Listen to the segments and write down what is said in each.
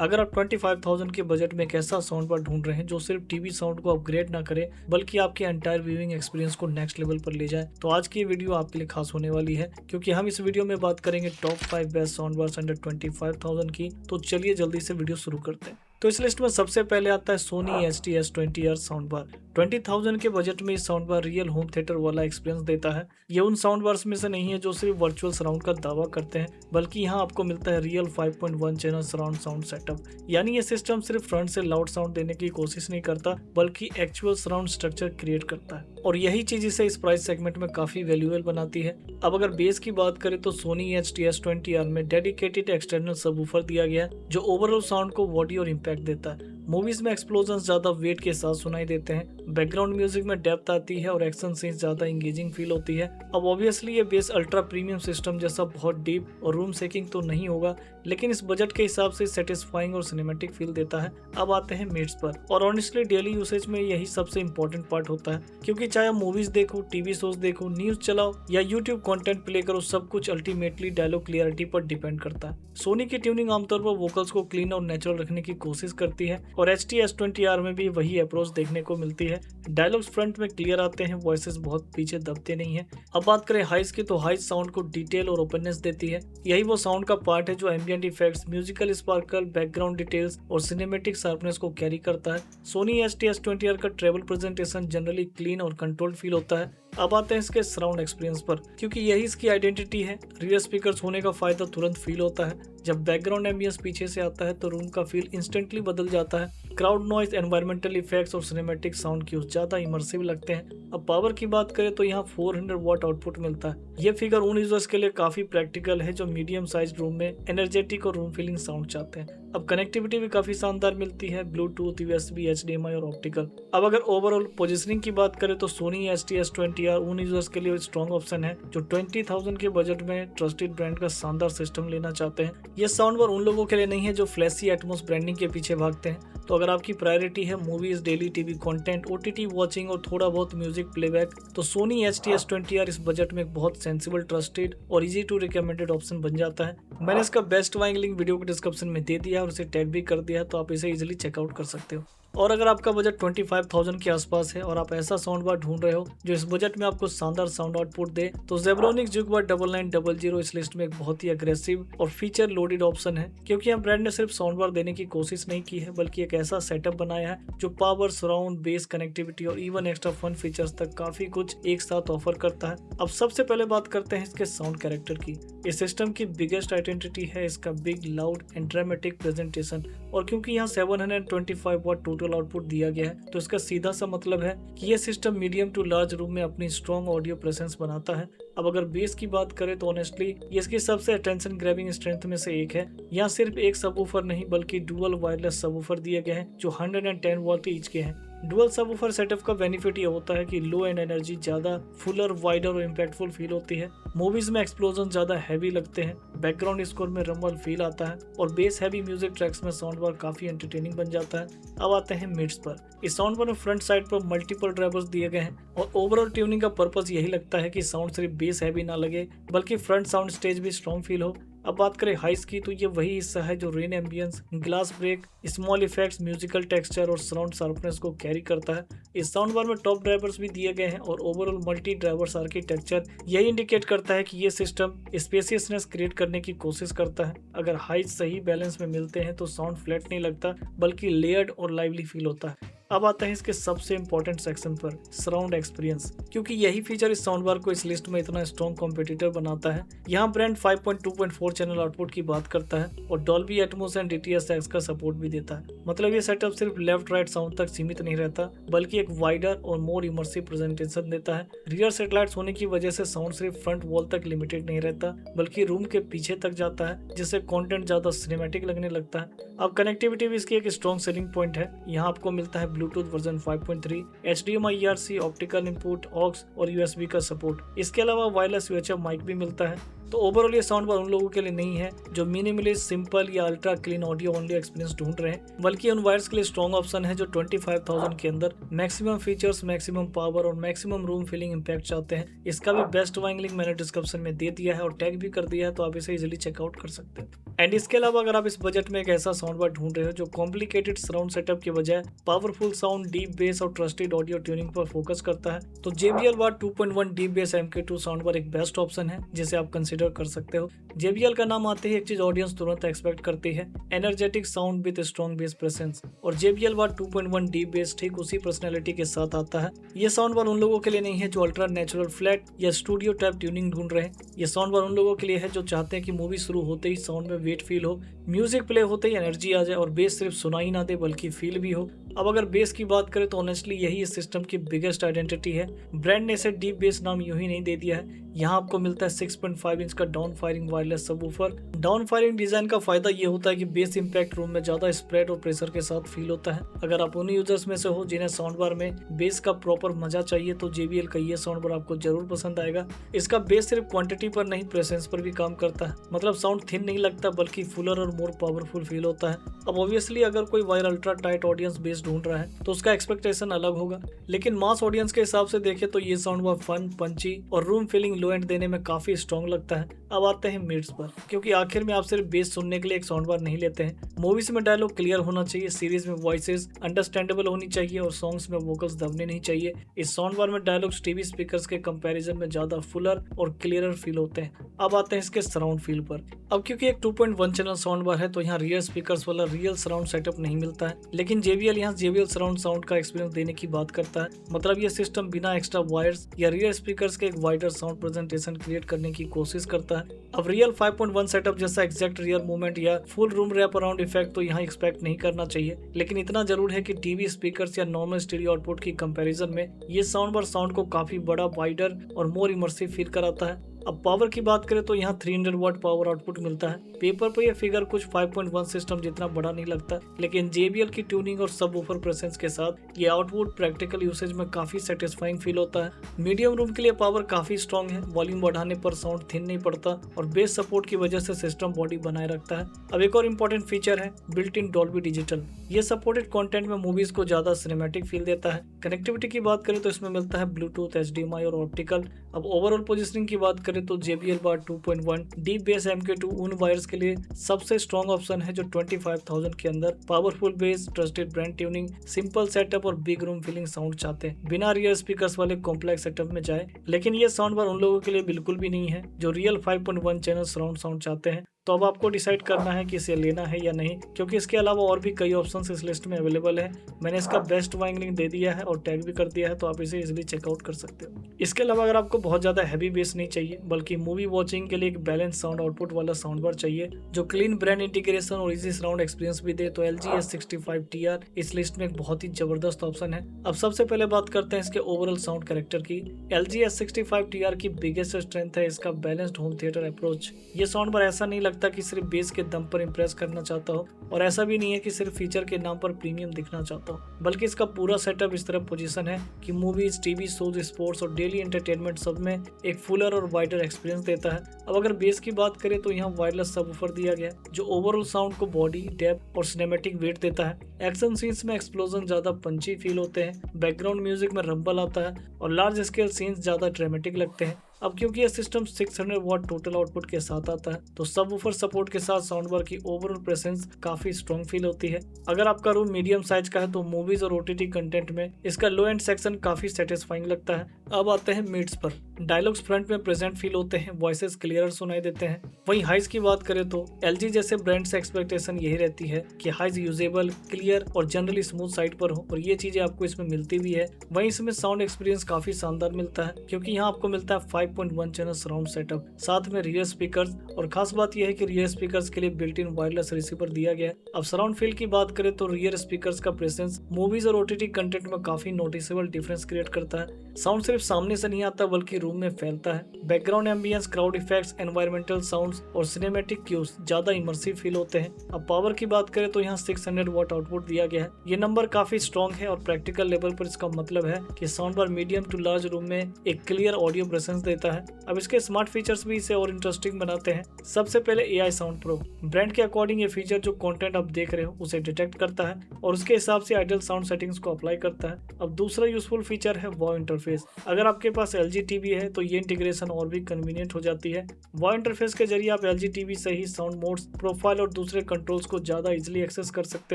अगर आप 25,000 के बजट में एक ऐसा साउंड बार ढूंढ रहे हैं जो सिर्फ टीवी साउंड को अपग्रेड ना करे बल्कि आपके एंटायर व्यूइंग एक्सपीरियंस को नेक्स्ट लेवल पर ले जाए, तो आज की ये वीडियो आपके लिए खास होने वाली है, क्योंकि हम इस वीडियो में बात करेंगे top 5 best sound bars under 25,000 की। तो चलिए जल्दी से वीडियो शुरू करते हैं। तो इस लिस्ट में सबसे पहले आता है सोनी HT-S20R साउंड बार। 20,000 के बजट में इस sound bar real home theatre वाला एक्सपीरियंस देता है। ये उन साउंड बार्स में से नहीं है जो सिर्फ वर्चुअल सराउंड का दावा करते हैं, बल्कि यहाँ आपको मिलता है real 5.1 channel surround sound setup. यानी ये सिस्टम सिर्फ फ्रंट से लाउड साउंड देने की कोशिश नहीं करता, बल्कि एक्चुअल सराउंड स्ट्रक्चर क्रिएट करता है, और यही चीज इसे इस प्राइस सेगमेंट में काफी वैल्यूएबल बनाती है। अब अगर बेस की बात करें तो सोनी HT-S20R में डेडिकेटेड एक्सटर्नल सबवूफर दिया गया है जो ओवरऑल साउंड को बॉडी और इम्पैक्ट देता है। मूवीज में एक्सप्लोजन ज्यादा वेट के साथ सुनाई देते हैं, बैकग्राउंड म्यूजिक में डेप्थ आती है और एक्शन सीन्स ज्यादा इंगेजिंग फील होती है। अब ऑब्वियसली ये बेस अल्ट्रा प्रीमियम सिस्टम जैसा बहुत डीप और रूम सेकिंग तो नहीं होगा, लेकिन इस बजट के हिसाब से सेटिस्फाइंग और सिनेमैटिक फील देता है। अब आते हैं मिड्स पर, और ऑनेस्टली डेली यूसेज में यही सबसे इंपॉर्टेंट पार्ट होता है, क्योंकि चाहे आप मूवीज देखो, टीवी शोज देखो, न्यूज चलाओ या यूट्यूब कंटेंट प्ले करो, सब कुछ अल्टीमेटली डायलॉग क्लियरिटी पर डिपेंड करता है। सोनी की ट्यूनिंग आमतौर पर वोकल्स को क्लीन और नेचुरल रखने की कोशिश करती है, और HT-S20R में भी वही अप्रोच देखने को मिलती है। डायलॉग्स फ्रंट में क्लियर आते हैं, वॉइसेस बहुत पीछे दबते नहीं है। अब बात करें हाइस की, तो हाइस साउंड को डिटेल और ओपननेस देती है। यही वो साउंड का पार्ट है जो ambient effects, musical sparkle, background details और सिनेमैटिक शार्पनेस को कैरी करता है। सोनी HT-S20R का ट्रेवल प्रेजेंटेशन जनरली क्लीन और कंट्रोल्ड फील होता है। अब आते हैं इसके सराउंड एक्सपीरियंस पर, क्योंकि यही इसकी आइडेंटिटी है। रियर स्पीकर्स होने का फायदा तुरंत फील होता है। जब बैकग्राउंड एम्बियंस पीछे से आता है तो रूम का फील इंस्टेंटली बदल जाता है। क्राउड नॉइज, एनवायरमेंटल इफेक्ट्स और सिनेमैटिक साउंड क्यूज ज्यादा इमर्सिव लगते हैं। अब पावर की बात करें तो यहाँ 400 वाट आउटपुट मिलता है। ये फिगर उन यूजर्स के लिए काफी प्रैक्टिकल है जो मीडियम साइज रूम में एनर्जेटिक और रूम फीलिंग साउंड चाहते हैं। अब कनेक्टिविटी भी काफी शानदार मिलती है, ब्लूटूथ, USB, HDMI और ऑप्टिकल। अब अगर ओवरऑल पोजिशनिंग की बात करें तो सोनी HT-S20R उन यूजर्स के लिए स्ट्रॉन्ग ऑप्शन है जो 20,000 के बजट में ट्रस्टेड ब्रांड का शानदार सिस्टम लेना चाहते हैं। ये साउंड बार उन लोगों के लिए नहीं है जो फ्लैशी एटमॉस ब्रांडिंग के पीछे भागते हैं। तो अगर आपकी प्रायोरिटी है movies, daily TV content, OTT watching और थोड़ा बहुत म्यूजिक प्लेबैक, तो सोनी HT-S20R इस बजट में एक बहुत सेंसिबल, ट्रस्टेड और इजी टू रिकमेंडेड ऑप्शन बन जाता है। मैंने इसका बेस्ट बाइंग लिंक वीडियो के डिस्क्रिप्शन में दे दिया है और उसे टैग भी कर दिया है, तो आप इसे इजीली चेकआउट कर सकते हो। और अगर आपका बजट 25,000 के आसपास है और आप ऐसा साउंड बार ढूंढ रहे हो जो इस बजट में आपको शानदार साउंड आउटपुट दे, तो Zebronics Juke Bar 9900 इस लिस्ट में एक बहुत ही अग्रेसिव और फीचर लोडेड ऑप्शन है, क्योंकि हम ब्रांड ने सिर्फ साउंड बार देने की कोशिश नहीं की है, बल्कि एक ऐसा सेटअप बनाया है जो पावर, सराउंड, बेस, कनेक्टिविटी और इवन एक्स्ट्रा फन फीचर्स तक काफी कुछ एक साथ ऑफर करता है। अब सबसे पहले बात करते हैं इसके साउंड कैरेक्टर की। इस सिस्टम की बिगेस्ट आइडेंटिटी है इसका big, loud and dramatic presentation, और क्योंकि यहाँ 725 वाट टोटल आउटपुट दिया गया है, तो इसका सीधा सा मतलब है कि यह system medium to large room में अपनी स्ट्रॉन्ग ऑडियो प्रेजेंस बनाता है। अब अगर बेस की बात करें तो ऑनेस्टली ये इसकी सबसे अटेंशन ग्रैबिंग स्ट्रेंथ में से एक है। यहाँ सिर्फ एक सबवूफर नहीं बल्कि डुअल वायरलेस सबवूफर दिए गए हैं जो 110 वाट ईच के हैं। डुअल सबवूफर सेटअप का बेनिफिट ये होता है कि लो एंड एनर्जी ज्यादा फुलर, वाइडर और इम्पैक्टफुल फील होती है। मूवीज में एक्सप्लोजन ज्यादा हैवी लगते हैं, बैकग्राउंड स्कोर में रंबल फील आता है और बेस हैवी म्यूजिक ट्रैक्स में साउंड बार काफी एंटरटेनिंग बन जाता है। अब आते हैं मिड्स पर। इस साउंड बार में फ्रंट साइड पर मल्टीपल ड्राइवर्स दिए गए हैं, और ओवरऑल ट्यूनिंग का पर्पस यही लगता है कि साउंड सिर्फ बेस हैवी ना लगे बल्कि फ्रंट साउंड स्टेज भी स्ट्रॉन्ग फील हो। अब बात करें हाइस की, तो ये वही हिस्सा है जो rain ambience, glass break, small effects, musical texture और साउंड शार्पनेस को कैरी करता है। इस साउंड बार में टॉप ड्राइवर्स भी दिए गए हैं और ओवरऑल मल्टी ड्राइवर्स आर्किटेक्चर यही इंडिकेट करता है कि ये सिस्टम स्पेसियसनेस क्रिएट करने की कोशिश करता है। अगर हाइस सही बैलेंस में मिलते हैं तो साउंड फ्लैट नहीं लगता बल्कि लेयर्ड और लाइवली फील होता है। अब आता है इसके सबसे इंपॉर्टेंट सेक्शन पर, सराउंड एक्सपीरियंस, क्योंकि यही फीचर इस साउंड बार को इस लिस्ट में इतना स्ट्रॉन्ग कॉम्पिटिटर बनाता है। यहाँ ब्रांड 5.2.4 चैनल आउटपुट की बात करता है और डॉल्बी एटमॉस एंड DTS:X का सपोर्ट भी देता है। मतलब ये सेटअप सिर्फ लेफ्ट राइट साउंड तक सीमित नहीं रहता बल्कि एक वाइडर और मोर इमर्सिव प्रेजेंटेशन देता है। रियर सेटेलाइट्स होने की वजह से साउंड सिर्फ फ्रंट वॉल तक लिमिटेड नहीं रहता बल्कि रूम के पीछे तक जाता है, जिससे कंटेंट ज्यादा सिनेमैटिक लगने लगता है। अब कनेक्टिविटी भी इसकी एक स्ट्रॉन्ग सेलिंग पॉइंट है। यहाँ आपको मिलता है Bluetooth version 5.3, HDMI, ERC, optical input, aux और USB का सपोर्ट। इसके अलावा वायरलेस UHF माइक भी मिलता है। तो ओवरऑल ये साउंड बार उन लोगों के लिए नहीं है जो मिनिमलिस्ट, सिंपल या ultra clean audio only experience ढूंढ रहे हैं, बल्कि उन वायर्स के लिए स्ट्रॉन्ग ऑप्शन है जो 25,000 के अंदर मैक्सिमम फीचर्स, मैक्सिमम पावर और मैक्सिमम रूम फीलिंग इम्पैक्ट चाहते हैं। इसका भी बेस्ट बाइंग लिंक मैंने डिस्क्रिप्शन में दे दिया है और टैग भी कर दिया है, तो आप इसे इजिली चेकआउट कर सकते हैं। एंड इसके अलावा अगर आप इस बजट में एक ऐसा साउंड बार ढूंढ रहे हो जो कॉम्प्लिकेटेड सराउंड सेटअप के बजाय पावरफुल साउंड, डीप बेस और ट्रस्टेड ऑडियो ट्यूनिंग पर फोकस करता है, तो JBL Watt 2.1 deep base MK2 sound bar एक बेस्ट ऑप्शन है जिसे आप कंसिडर कर सकते हो। JBL का नाम आते ही एक चीज ऑडियंस तुरंत एक्सपेक्ट करती है, energetic sound with strong base presence, और JBL Watt 2.1 डीप बेस ठीक उसी पर्सनैलिटी के साथ आता है। ये साउंड बार उन लोगों के लिए नहीं है जो अल्ट्रा नेचुरल, फ्लैट या स्टूडियो टाइप ट्यूनिंग ढूंढ रहे हैं। ये साउंड बार उन लोगों के लिए है जो चाहते हैं कि मूवी शुरू होते ही साउंड में वेट फील हो, म्यूजिक प्ले होते ही एनर्जी आ जाए और बेस सिर्फ सुनाई ना दे बल्कि फील भी हो। अब अगर बेस की बात करें तो ऑनेस्टली यही इस सिस्टम की बिगेस्ट आइडेंटिटी है। ब्रांड ने इसे डीप बेस नाम यूं ही नहीं दे दिया है। यहाँ आपको मिलता है 6.5 इंच का down firing wireless subwoofer. Down firing design का फायदा ये होता है कि बेस इंपैक्ट रूम में ज्यादा स्प्रेड और प्रेशर के साथ फील होता है। अगर आप उन यूजर्स में से हो जिन्हें साउंड बार में बेस का प्रॉपर मजा चाहिए तो JBL का ये साउंड बार आपको जरूर पसंद आएगा। इसका बेस सिर्फ क्वांटिटी पर नहीं, प्रेजेंस पर भी काम करता है। मतलब साउंड थिन नहीं लगता बल्कि फुलर और मोर पावरफुल फील होता है। अब ऑब्वियसली अगर कोई wire ultra tight audience base ढूंढ रहा है तो उसका एक्सपेक्टेशन अलग होगा, लेकिन मास ऑडियंस के हिसाब से देखें तो ये साउंड बार फन, पंची और रूम फीलिंग लो एंड देने में काफी स्ट्रॉन्ग लगता है। अब आते हैं मिड्स पर, क्योंकि आखिर में आप सिर्फ बेस सुनने के लिए एक साउंड बार नहीं लेते हैं। मूवीज में डायलॉग क्लियर होना चाहिए, सीरीज में वॉइसेस अंडरस्टैंडेबल होनी चाहिए और सॉन्ग्स में वोकल्स दबने नहीं चाहिए। इस साउंड बार में डायलॉग्स टीवी स्पीकर्स के कंपैरिजन में ज्यादा फुलर और क्लियरर फील होते हैं। अब आते हैं इसके सराउंड फील पर। अब क्योंकि एक 2.1 चैनल साउंड बार है तो यहाँ रियर स्पीकर्स वाला रियल सराउंड सेटअप नहीं मिलता है, लेकिन JBL यहाँ JBL सराउंड साउंड का एक्सपीरियंस देने की बात करता है। मतलब ये सिस्टम बिना एक्स्ट्रा वायर्स या रियर स्पीकर्स के एक वाइडर साउंड प्रेजेंटेशन क्रिएट करने की कोशिश करता है। अब रियल 5.1 सेटअप जैसा एग्जैक्ट रियर मूवमेंट या full room wrap around effect तो यहाँ एक्सपेक्ट नहीं करना चाहिए, लेकिन इतना जरूर है कि टीवी स्पीकर्स या नॉर्मल स्टीरियो आउटपुट की कंपैरिजन में ये साउंड बार साउंड को काफी बड़ा, वाइडर और मोर इमर्सिव फील कराता है। अब पावर की बात करें तो यहाँ 300 वाट पावर आउटपुट मिलता है। पेपर पर यह फिगर कुछ 5.1 सिस्टम जितना बड़ा नहीं लगता, लेकिन JBL की ट्यूनिंग और सबवूफर प्रेजेंस के साथ ये आउटपुट प्रैक्टिकल यूसेज में काफी सेटिस्फाइंग फील होता है। मीडियम रूम के लिए पावर काफी स्ट्रॉन्ग है, वॉल्यूम बढ़ाने पर साउंड थिन नहीं पड़ता और बेस सपोर्ट की वजह से सिस्टम बॉडी बनाए रखता है। अब एक और इम्पोर्टेंट फीचर है बिल्ट इन डॉल्बी डिजिटल। ये सपोर्टेड कंटेंट में मूवीज को ज्यादा सिनेमैटिक फील देता है। कनेक्टिविटी की बात करें तो इसमें मिलता है ब्लूटूथ, HDMI और ऑप्टिकल। अब ओवरऑल पोजिशनिंग की बात करें तो JBL Watt 2.1 deep base MK2 उन वायर्स के लिए सबसे स्ट्रॉन्ग ऑप्शन है जो 25,000 के अंदर powerful base, trusted brand tuning, simple setup और बिग रूम फीलिंग साउंड चाहते हैं, बिना रियर स्पीकर्स वाले कॉम्प्लेक्स सेटअप में जाए। लेकिन ये साउंड बार उन लोगों के लिए बिल्कुल भी नहीं है जो रियल 5.1 चैनल सराउंड साउंड चाहते हैं। तो अब आपको डिसाइड करना है कि इसे लेना है या नहीं, क्योंकि इसके अलावा और भी कई ऑप्शंस इस लिस्ट में अवेलेबल है। मैंने इसका बेस्ट बाइंग लिंक दे दिया है और टैग भी कर दिया है, तो आप इसे इजीली चेकआउट कर सकते हो। इसके अलावा अगर आपको बहुत ज्यादा हैवी बेस नहीं चाहिए बल्कि मूवी वॉचिंग के लिए एक बैलेंस साउंड आउटपुट वाला साउंड बार चाहिए जो क्लीन ब्रांड इंटीग्रेशन और इजी सराउंड एक्सपीरियंस भी दे, तो LG S65TR इस लिस्ट में एक बहुत ही जबरदस्त ऑप्शन है। अब सबसे पहले बात करते हैं इसके ओवरऑल साउंड कैरेक्टर की। LG S65TR की बिगेस्ट स्ट्रेंथ है इसका बैलेंस्ड होम थिएटर अप्रोच। ये साउंड बार ऐसा नहीं लगता कि सिर्फ बेस के दम पर इंप्रेस करना चाहता हो, और ऐसा भी नहीं है कि सिर्फ फीचर के नाम पर प्रीमियम दिखना चाहता हो, बल्कि इसका पूरा सेटअप इस तरह पोजीशन है कि मूवीज, टीवी शोज, स्पोर्ट्स और डेली एंटरटेनमेंट सब में एक फुलर और वाइडर एक्सपीरियंस देता है। अब अगर बेस की बात करें तो यहाँ वायरलेस सबवूफर दिया गया है जो ओवरऑल साउंड को बॉडी, डेप्थ और सिनेमैटिक वेट देता है। एक्शन सीन्स में एक्सप्लोजन ज्यादा पंची फील होते हैं, बैकग्राउंड म्यूजिक में रंबल आता है और लार्ज स्केल सीन्स ज्यादा ड्रामेटिक लगते हैं। अब क्योंकि यह सिस्टम 600 वाट टोटल आउटपुट के साथ आता है तो सबवूफर सपोर्ट के साथ साउंड बार की ओवरऑल प्रेजेंस काफी स्ट्रॉन्ग फील होती है। अगर आपका रूम मीडियम साइज का है तो मूवीज और OTT कंटेंट में इसका लो एंड सेक्शन काफी सेटिस्फाइंग लगता है। अब आते हैं मिड्स पर। डायलॉग्स फ्रंट में प्रेजेंट फील होते हैं, वॉइसेस क्लियर सुनाई देते हैं। वहीं हाइज की बात करें तो LG जैसे ब्रांड से एक्सपेक्टेशन यही रहती है कि हाइज यूजेबल, क्लियर और जनरली स्मूथ साइड पर हो, और ये चीजें आपको इसमें मिलती भी है। वहीं इसमें साउंड एक्सपीरियंस काफी शानदार मिलता है क्योंकि यहाँ आपको मिलता है 5.1 चैनल सराउंड सेटअप, साथ में रियर स्पीकर्स, और खास बात यह है कि रियर स्पीकर्स के लिए बिल्ट इन वायरलेस रिसीवर दिया गया है। अब सराउंड फील की बात करें तो रियर स्पीकर्स का प्रेजेंस मूवीज और OTT कंटेंट में काफी नोटिसेबल डिफरेंस क्रिएट करता है। साउंड सिर्फ सामने से नहीं आता बल्कि रूम में फैलता है। Background ambience, crowd effects, environmental sounds और सिनेमैटिक क्यूज ज्यादा इमर्सिव फील होते हैं। अब पावर की बात करें तो यहाँ 600 वॉट आउटपुट दिया गया है। ये नंबर काफी स्ट्रॉन्ग है और प्रैक्टिकल लेवल पर इसका मतलब है कि sound bar medium to large room में एक क्लियर ऑडियो प्रेजेंस देता है। अब इसके स्मार्ट फीचर्स भी इसे और इंटरेस्टिंग बनाते हैं। सबसे पहले AI साउंड प्रो। ब्रांड के अकॉर्डिंग ये फीचर जो कंटेंट आप देख रहे हो उसे डिटेक्ट करता है और उसके हिसाब से आइडियल साउंड सेटिंग्स को अप्लाई करता है। अब दूसरा यूजफुल फीचर है वॉव इंटरफेस। अगर आपके पास LG टीवी है तो ये इंटीग्रेशन और भी कन्वीनियंट हो जाती है। वॉव इंटरफेस के जरिए आप LG टीवी से ही साउंड मोड्स, प्रोफाइल और दूसरे कंट्रोल्स को ज्यादा इजीली एक्सेस कर सकते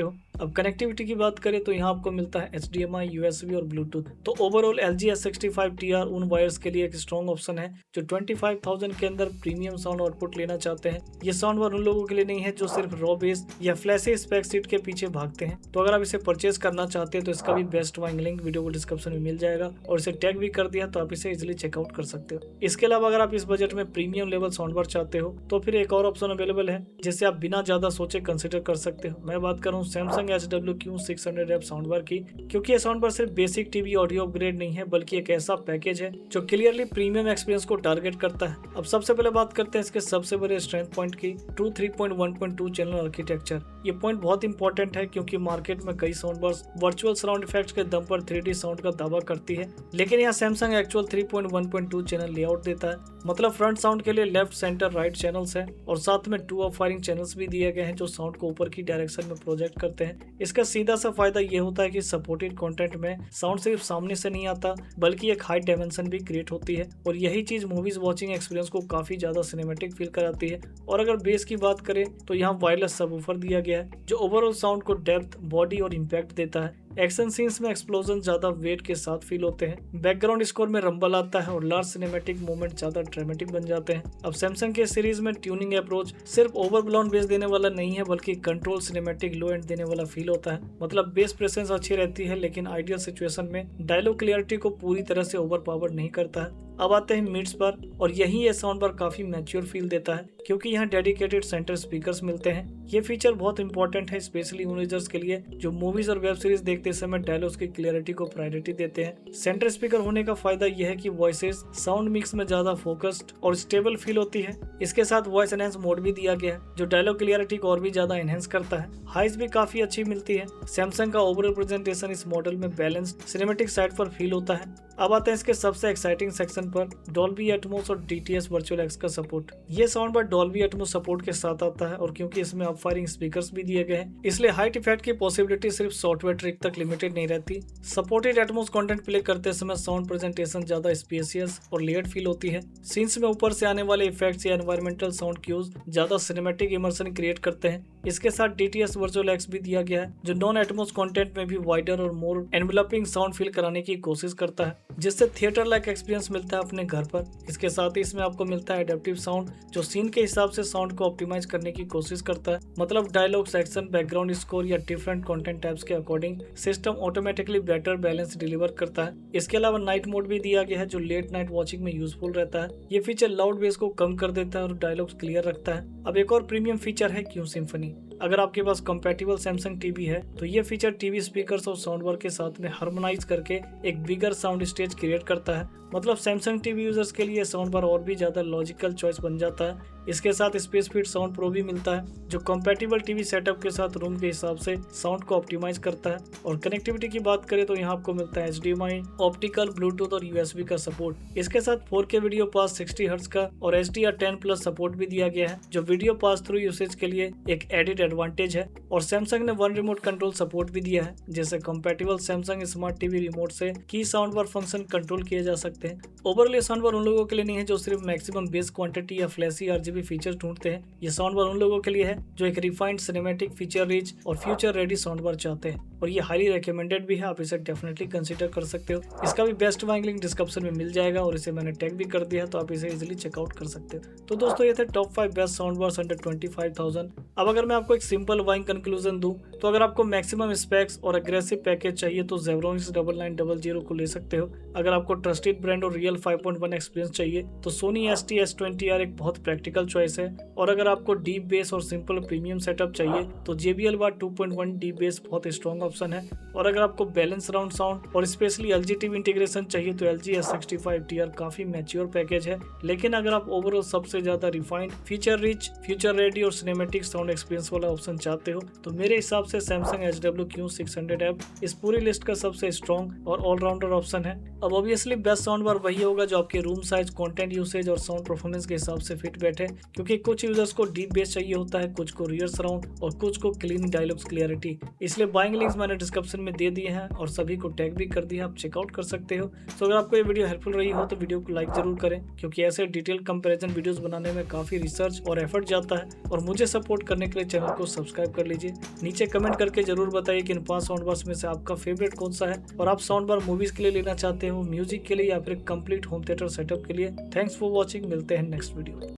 हो। अब कनेक्टिविटी की बात करें तो यहाँ आपको मिलता है HDMI, USB और ब्लूटूथ। तो ओवरऑल LG S65TR उन वायर्स के लिए एक स्ट्रॉन्ग ऑप्शन है जो 25,000 के अंदर प्रीमियम साउंड आउटपुट लेना चाहते हैं। ये साउंड बार उन लोगों के लिए नहीं है जो सिर्फ रॉ बेस या फ्लैशी स्पेक सीट के पीछे भागते हैं। तो अगर आप इसे परचेज करना चाहते हैं तो इसका भी बेस्ट बाइंग लिंक वीडियो को डिस्क्रिप्शन में मिल जाएगा और इसे टैग भी कर दिया तो आप इसे इजिली चेकआउट कर सकते हो। इसके अलावा अगर आप इस बजट में प्रीमियम लेवल साउंड बार चाहते हो तो फिर एक और ऑप्शन अवेलेबल है जिसे आप बिना ज्यादा सोचे कंसिडर कर सकते हो। मैं बात कर रहा हूँ Samsung HWQ600F साउंड बार की, क्योंकि ये साउंड बार सिर्फ बेसिक टीवी ऑडियो अपग्रेड नहीं है बल्कि एक ऐसा पैकेज है जो क्लियरली प्रीमियम एक्सपीरियंस को टारगेट करता है। अब सबसे पहले बात करते हैं इसके सबसे बड़े स्ट्रेंथ पॉइंट की, ट्रू 3.1.2 चैनल आर्किटेक्चर। ये पॉइंट बहुत इंपॉर्टेंट है क्योंकि मार्केट में कई sound bars virtual sound effects के दम पर 3D साउंड का दावा करती है, लेकिन यहाँ सैमसंग एक्चुअल 3.1.2 चैनल लेआउट देता है। मतलब फ्रंट साउंड के लिए लेफ्ट, सेंटर, राइट चैनल्स हैं और साथ में 2 ऑफ फायरिंग चैनल्स भी दिए गए हैं जो साउंड को ऊपर की डायरेक्शन में प्रोजेक्ट करते हैं। इसका सीधा सा फायदा ये होता है कि सपोर्टेड कंटेंट में साउंड सिर्फ सामने से नहीं आता बल्कि एक हाई डायमेंशन भी क्रिएट होती है और यही चीज मूवीज वॉचिंग एक्सपीरियंस को काफी ज्यादा सिनेमैटिक फील कराती है। और अगर बेस की बात करें तो यहाँ वायरलेस सबवूफर दिया गया है जो ओवरऑल साउंड को डेप्थ, बॉडी और इम्पैक्ट देता है। एक्शन सीन्स में एक्सप्लोजन ज्यादा वेट के साथ फील होते हैं। बैकग्राउंड स्कोर में रंबल आता है और लार्ज सिनेमैटिक मोमेंट ज्यादा ड्रामेटिक बन जाते हैं। अब सैमसंग के सीरीज में ट्यूनिंग अप्रोच सिर्फ ओवरब्लोन बेस देने वाला नहीं है बल्कि कंट्रोल सिनेमैटिक लो एंड देने वाला फील होता है। मतलब बेस प्रेजेंस अच्छी रहती है लेकिन आइडियल सिचुएशन में डायलॉग क्लियरिटी को पूरी तरह से ओवर पावर नहीं करता है। अब आते हैं मिड्स पर और यही ये साउंड बार काफी मैच्योर फील देता है क्योंकि यहाँ डेडिकेटेड सेंटर स्पीकर्स मिलते हैं। ये फीचर बहुत इंपॉर्टेंट है स्पेशली उन यूजर्स के लिए जो मूवीज और वेब सीरीज देखते समय डायलॉग्स की क्लियरिटी को प्रायोरिटी देते हैं। सेंटर स्पीकर होने का फायदा यह है कि वॉइसेस साउंड मिक्स में ज्यादा फोकस्ड और स्टेबल फील होती है। इसके साथ वॉइस एनहेंस मोड भी दिया गया है जो डायलॉग क्लियरिटी को और भी ज्यादा एनहेंस करता है। हाइस भी काफी अच्छी मिलती है। सैमसंग का ओवरऑल प्रेजेंटेशन इस मॉडल में बैलेंस्ड सिनेमैटिक साइड पर फील होता है। अब आते हैं इसके सबसे एक्साइटिंग सेक्शन पर, डॉल्बी एटमॉस और DTS वर्चुअल एक्स का सपोर्ट। ये sound bar Dolby Atmos support के साथ आता है और क्योंकि इसमें अप फायरिंग स्पीकर्स भी दिए गए हैं इसलिए हाइट इफेक्ट की पॉसिबिलिटी सिर्फ सॉफ्टवेयर ट्रिक तक लिमिटेड नहीं रहती। सपोर्टेड एटमॉस कंटेंट प्ले करते समय साउंड प्रेजेंटेशन ज्यादा स्पेशियस और लेयर्ड फील होती है। सीन्स में ऊपर से आने वाले इफेक्ट्स या एनवायरमेंटल साउंड क्यूज ज्यादा सिनेमैटिक इमर्शन क्रिएट करते हैं। इसके साथ DTS वर्चुअल एक्स भी दिया गया है जो नॉन एटमॉस कंटेंट में भी वाइडर और मोर एनवेलपिंग साउंड फील कराने की कोशिश करता है जिससे थिएटर लाइक एक्सपीरियंस मिलता है अपने घर पर। इसके साथ ही इसमें आपको मिलता है एडेप्टिव साउंड जो सीन के हिसाब से साउंड को ऑप्टिमाइज करने की कोशिश करता है। मतलब डायलॉग्स, एक्शन, बैकग्राउंड स्कोर या डिफरेंट कंटेंट टाइप्स के according system automatically better balance deliver करता है। इसके अलावा नाइट मोड भी दिया गया है जो लेट नाइट वॉचिंग में यूजफुल रहता है। ये फीचर लाउड बेस को कम कर देता है और डायलॉग्स क्लियर रखता है। अब एक और प्रीमियम फीचर है क्यू सिम्फनी। अगर आपके पास कंपैटिबल सैमसंग टीवी है तो ये फीचर टीवी स्पीकर्स और साउंड बार के साथ में हार्मोनाइज करके एक बिगर साउंड स्टेज क्रिएट करता है। मतलब सैमसंग टीवी यूजर्स के लिए साउंड बार और भी ज्यादा लॉजिकल चॉइस बन जाता है। इसके साथ स्पेस फिट साउंड प्रो भी मिलता है जो कंपैटिबल टीवी सेटअप के साथ रूम के हिसाब से साउंड को ऑप्टिमाइज करता है। और कनेक्टिविटी की बात करें तो यहाँ आपको मिलता है HDMI, ऑप्टिकल, ब्लूटूथ और USB का सपोर्ट। इसके साथ 4K वीडियो पास 60 हर्ट्ज का और HDR10+ सपोर्ट भी दिया गया है जो वीडियो पास थ्रू यूसेज के लिए एक एडिड एडवांटेज है। और सैमसंग ने वन रिमोट कंट्रोल सपोर्ट भी दिया है जैसे compatible Samsung smart TV remote से की साउंड बार फंक्शन कंट्रोल किए जा सकते हैं। ओवरऑल साउंड बार उन लोगों के लिए नहीं है जो सिर्फ मैक्सिमम बेस क्वांटिटी या फ्लैशी RGB फीचर ढूंढते हैं। ये साउंड बार उन लोगों के लिए है जो एक रिफाइंड सिनेमैटिक, फीचर रिच और फ्यूचर रेडी साउंड बार चाहते हैं और ये हाईली रिकमेंडेड भी है। आप इसे डेफिनेटली कंसीडर कर सकते हो। इसका भी बेस्ट बाइंग लिंक डिस्क्रिप्शन में मिल जाएगा और इसे मैंने टैग भी कर दिया है तो आप इसे इजीली चेकआउट कर सकते हो। तो दोस्तों ये थे top 5 best sound bars under 25,000। अब अगर मैं आपको एक सिंपल बाइंग कंक्लूजन दूं तो अगर आपको मैक्सिमम स्पेक्स और अग्रेसिव पैकेज चाहिए तो Zebronics 9900 को ले सकते हो। अगर आपको ट्रस्टेड ब्रांड और रियल 5.1 एक्सपीरियंस चाहिए तो Sony ST-S20R एक बहुत प्रैक्टिकल चॉइस है। और अगर आपको डीप बेस और सिंपल प्रीमियम सेटअप चाहिए तो JBL Bar 2.1 डीप बेस बहुत स्ट्रॉन्ग ऑप्शन है। और अगर आपको बैलेंस राउंड साउंड और स्पेशली LG TV इंटीग्रेशन चाहिए तो LG S65TR काफी मैच्योर पैकेज है। लेकिन अगर आप ओवरऑल सबसे ज्यादा refined, feature rich, future ready और सिनेमैटिक साउंड एक्सपीरियंस वाला ऑप्शन चाहते हो तो मेरे हिसाब से Samsung HWQ600F इस पूरी लिस्ट का सबसे स्ट्रॉन्ग और ऑलराउंडर ऑप्शन है। अब ऑब्वियसली बेस्ट साउंड बार वही होगा जो आपके रूम साइज, कंटेंट यूसेज और साउंड परफॉर्मेंस के हिसाब से फिट बैठे, क्योंकि कुछ यूजर्स को डीप बेस चाहिए होता है, कुछ को रियर सराउंड और कुछ को क्लीन डायलॉग्स क्लियरिटी। इसलिए बाइंग लिंक्स मैंने डिस्क्रिप्शन में दे दिए हैं और सभी को टैग भी कर दिया, आप चेकआउट कर सकते हो। तो अगर आपको ये वीडियो हेल्पफुल रही हो तो वीडियो को लाइक जरूर करें, क्योंकि ऐसे डिटेल कंपैरिजन वीडियोस बनाने में काफी रिसर्च और एफर्ट जाता है। और मुझे सपोर्ट करने के लिए चैनल को सब्सक्राइब कर लीजिए। नीचे कमेंट करके जरूर बताइए कि इन 5 साउंड बार्स में से आपका फेवरेट कौन सा है और आप साउंड बार मूवीज के लिए लेना चाहते हो, म्यूजिक के लिए या फिर कंप्लीट होम थिएटर सेटअप के लिए। थैंक्स फॉर वॉचिंग, मिलते हैं नेक्स्ट वीडियो।